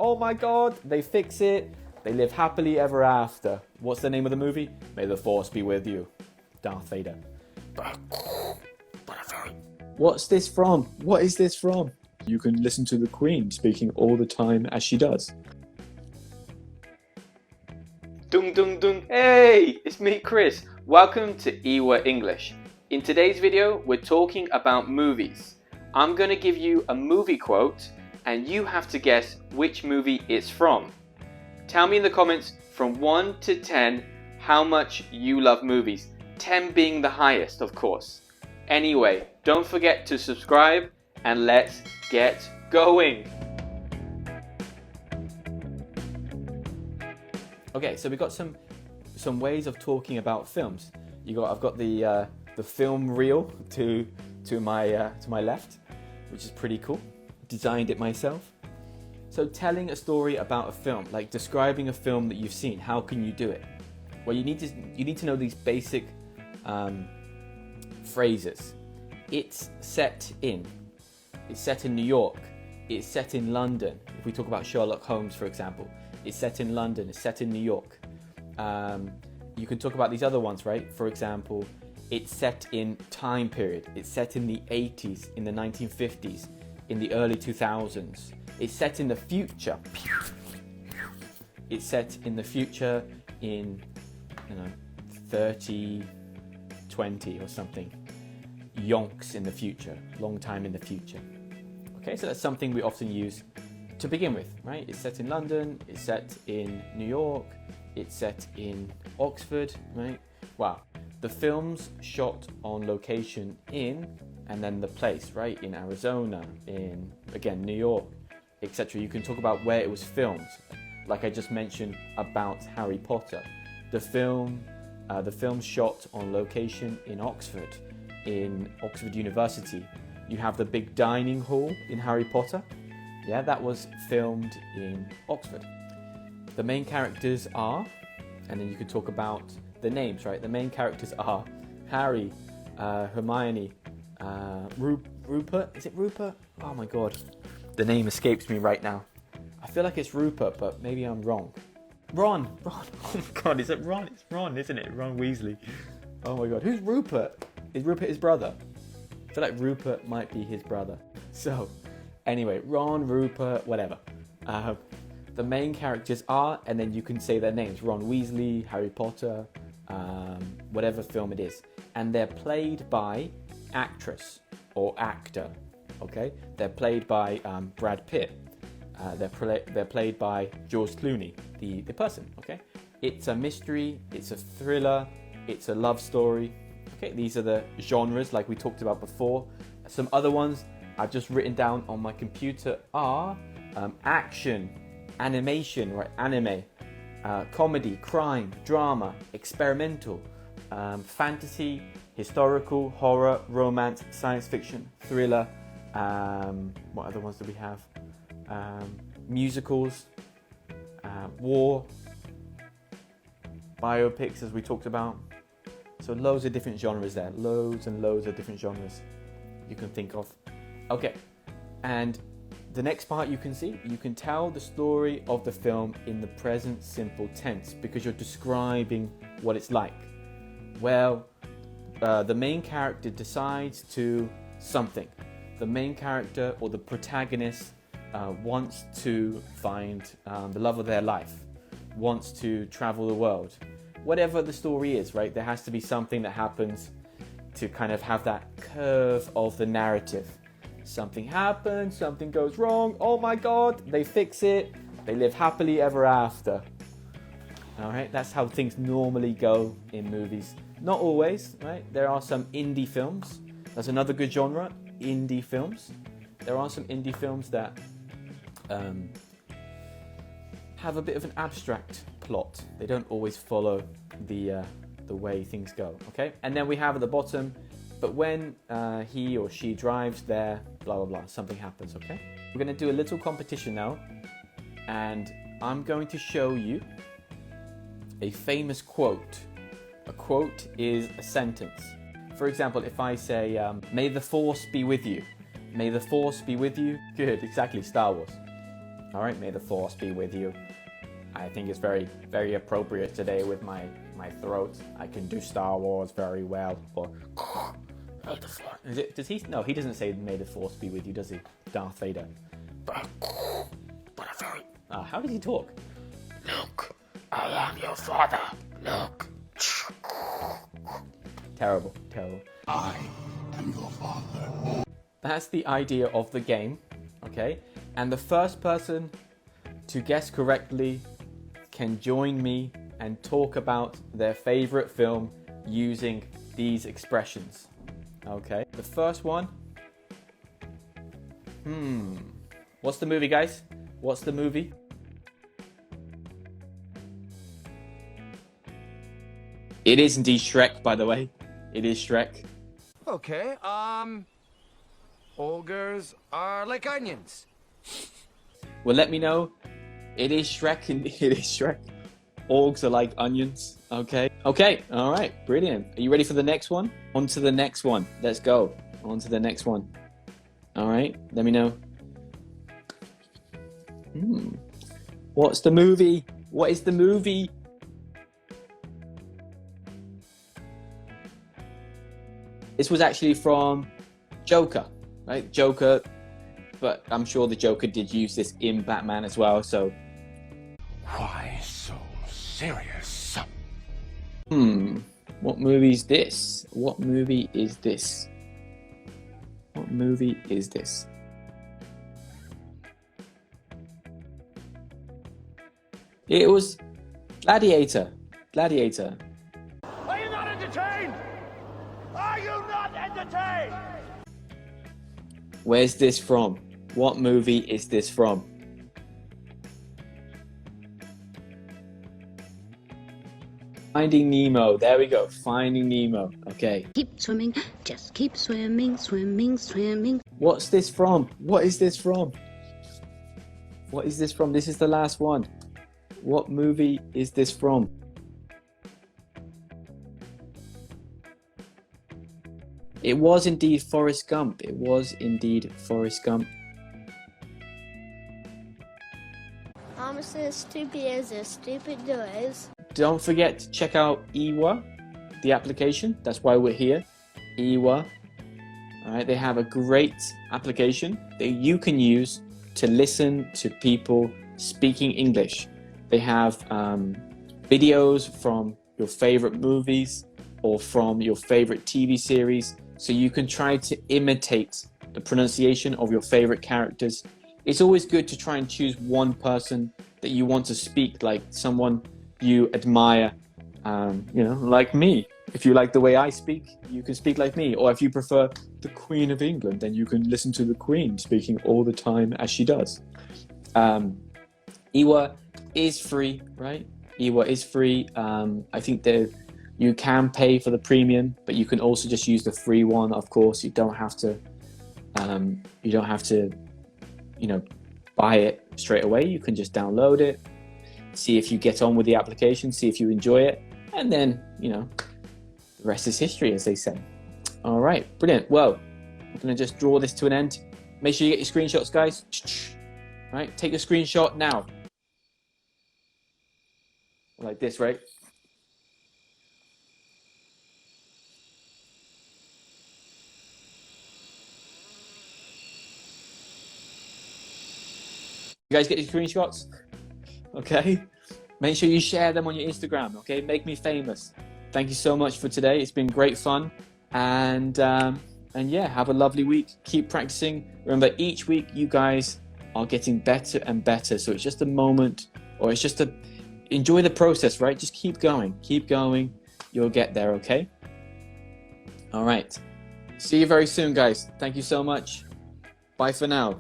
oh my god, they fix it, they live happily ever after. What's the name of the movie? May the Force be with you. Darth Vader. What's this from? What is this from? You can listen to the Queen speaking all the time as she does. Dung dung dung. Hey, it's me, Chris. Welcome to Iwa English. In today's video, we're talking about movies. I'm going to give you a movie quote and you have to guess which movie it's from. Tell me in the comments from 1 to 10 how much you love movies. 10 being the highest, of course. Anyway, don't forget to subscribe and let's get going. Okay, so we've got some ways of talking about films. I've got the film reel to my left, which is pretty cool. Designed it myself. So telling a story about a film, like describing a film that you've seen, how can you do it? Well, you need to know these basic phrases. It's set in New York. It's set in London. If we talk about Sherlock Holmes, for example, it's set in London. It's set in New York. You can talk about these other ones, right? For example, it's set in time period. It's set in the 80s, in the 1950s, in the early 2000s. It's set in the future. It's set in the future in 3020 or something. Yonks in the future, long time in the future. Okay, so that's something we often use to begin with, right? It's set in London, it's set in New York, it's set in Oxford, right? Wow. The film's shot on location in, and then the place, right? In Arizona, in, again, New York, etc. You can talk about where it was filmed. Like I just mentioned about Harry Potter. The film shot on location in Oxford University. You have the big dining hall in Harry Potter. Yeah, that was filmed in Oxford. The main characters are, and then you could talk about the names, right? The main characters are Harry, Hermione, Rupert. Is it Rupert? Oh my god, the name escapes me right now. I feel like it's Rupert, but maybe I'm wrong. Ron. Oh my god, is it Ron? It's Ron, isn't it? Ron Weasley. Oh my god, who's Rupert? Is Rupert his brother? I feel like Rupert might be his brother. So, anyway, Ron, Rupert, whatever. The main characters are, and then you can say their names. Ron Weasley, Harry Potter, whatever film it is. And they're played by actress or actor, okay? They're played by Brad Pitt. They're played by George Clooney, the person, okay? It's a mystery, it's a thriller, it's a love story. Okay, these are the genres like we talked about before. Some other ones I've just written down on my computer are action, animation, right? Anime, comedy, crime, drama, experimental, fantasy, historical, horror, romance, science fiction, thriller. What other ones do we have? Musicals, war, biopics, as we talked about. So loads of different genres there. Loads and loads of different genres you can think of. Okay, and the next part you can tell the story of the film in the present simple tense because you're describing what it's like. Well, the main character decides to something. The main character or the protagonist wants to find the love of their life, wants to travel the world. Whatever the story is, right? There has to be something that happens to kind of have that curve of the narrative. Something happens, something goes wrong, oh my god, they fix it, they live happily ever after. Alright, that's how things normally go in movies. Not always, right? There are some indie films. That's another good genre, indie films. There are some indie films that have a bit of an abstract plot. They don't always follow the way things go, okay? And then we have at the bottom, but when he or she drives there, blah, blah, blah, something happens, okay? We're gonna do a little competition now, and I'm going to show you a famous quote. A quote is a sentence. For example, if I say, may the force be with you. May the force be with you. Good, exactly, Star Wars. All right, may the force be with you. I think it's very, very appropriate today with my throat. I can do Star Wars very well. Or is it? Does he? No, he doesn't say "May the force be with you," does he? Darth Vader. How does he talk? Luke, I am your father. Luke. Terrible, terrible. I am your father. That's the idea of the game, okay? And the first person to guess correctly can join me and talk about their favorite film using these expressions, okay? The first one, what's the movie, guys? What's the movie? It is indeed Shrek, by the way. It is Shrek. Okay, ogres are like onions. Well, let me know. It is Shrek, and it is Shrek. Orgs are like onions. Okay. Okay. All right. Brilliant. Are you ready for the next one? On to the next one. Let's go. On to the next one. All right. Let me know. What's the movie? What is the movie? This was actually from Joker, right? Joker, but I'm sure the Joker did use this in Batman as well, so. Why so serious? What movie is this? What movie is this? What movie is this? It was Gladiator. Gladiator. Are you not entertained? Are you not entertained? Where's this from? What movie is this from? Finding Nemo. There we go. Finding Nemo. Okay. Keep swimming, just keep swimming, swimming, swimming. What's this from? What is this from? What is this from? This is the last one. What movie is this from? It was indeed Forrest Gump. It was indeed Forrest Gump. I'm as stupid as a stupid does. Don't forget to check out Iwa, the application. That's why we're here. Iwa. All right, they have a great application that you can use to listen to people speaking English. They have videos from your favorite movies or from your favorite TV series, so you can try to imitate the pronunciation of your favorite characters. It's always good to try and choose one person that you want to speak like, someone you admire, like me. If you like the way I speak, you can speak like me. Or if you prefer the Queen of England, then you can listen to the Queen speaking all the time as she does. Iwa is free, right? Iwa is free. I think you can pay for the premium, but you can also just use the free one. Of course, you don't have to. Buy it straight away. You can just download it, see if you get on with the application, see if you enjoy it, and then the rest is history, as they say. All right, brilliant. Well, I'm gonna just draw this to an end. Make sure you get your screenshots, guys. All right, take a screenshot now. Like this, right? You guys get your screenshots? Okay. Make sure you share them on your Instagram, okay? Make me famous. Thank you so much for today. It's been great fun. And yeah, have a lovely week. Keep practicing. Remember, each week you guys are getting better and better. So it's just a moment, or it's just enjoy the process, right? Just keep going. Keep going. You'll get there, okay? All right. See you very soon, guys. Thank you so much. Bye for now.